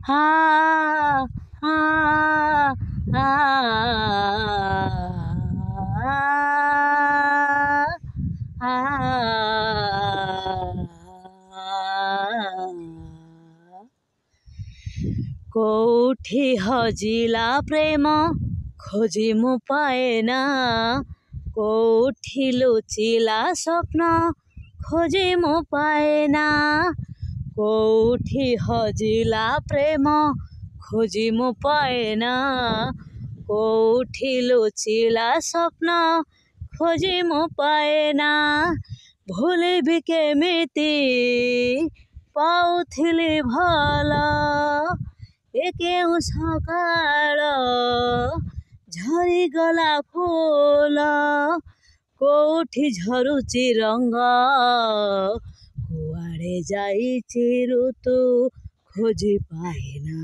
হা হা হা কোউঠি হজিলা প্রেম খোঁজি মু পায়ে না, কোউঠি লুচিলা স্বপ্ন খোঁজি মু পায়ে না, কোউঠি হজিলা প্রেম খোঁজি মু পায়ে না, কোউঠি লুচিলা স্বপ্ন খোঁজি মু ପାଏ ନା। ଭୁଲିବି କେମିତି ପାଉଥିଲି ଭଲ, ଏ କେଉଁ ସକାଳ ଝରିଗଲା ଫୁଲ, କୋଉଠି ଝରୁଛି ରଙ୍ଗ କୁଆଡ଼େ ଯାଇଛି ଋତୁ ଖୋଜି ପାଏନା,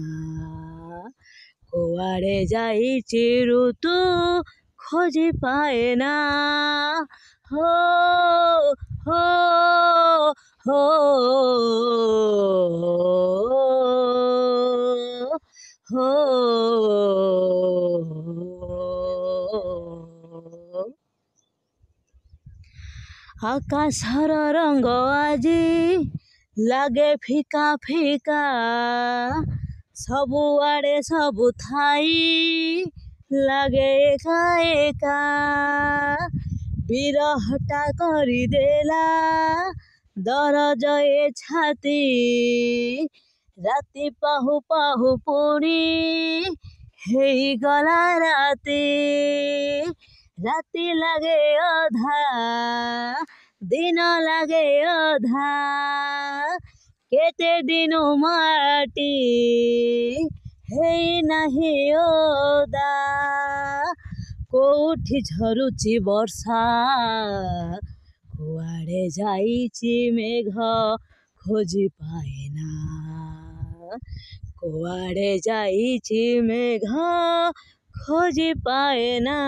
କୁଆଡ଼େ ଯାଇଛି ଋତୁ ଖୋଜି ପାଏନା। ହୋ ହୋ ହୋ ହୋ ଆକାଶର ରଙ୍ଗ ଆଜି ଲାଗେ ଫିକା ଫିକା, ସବୁଆଡ଼େ ସବୁ ଥାଇ ଲାଗେ ଏକା ଏକା, ବିରହଟା କରିଦେଲା ଦରଜ ଏ ଛାତି, ରାତି ପାହୁ ପାହୁ ପୁଣି ହେଇଗଲା ରାତି, ରାତି ଲାଗେ ଅଧା ଦିନ ଲାଗେ ଅଧା, କେତେ ଦିନ ମାଟି ହେଇନାହିଁ ଓଦା, କୋଉଠି ଝରୁଛି ବର୍ଷା କୁଆଡ଼େ ଯାଇଛି ମେଘ ଖୋଜି ପାଏନା, କୁଆଡ଼େ ଯାଇଛି ମେଘ ଖୋଜି ପାଏନା।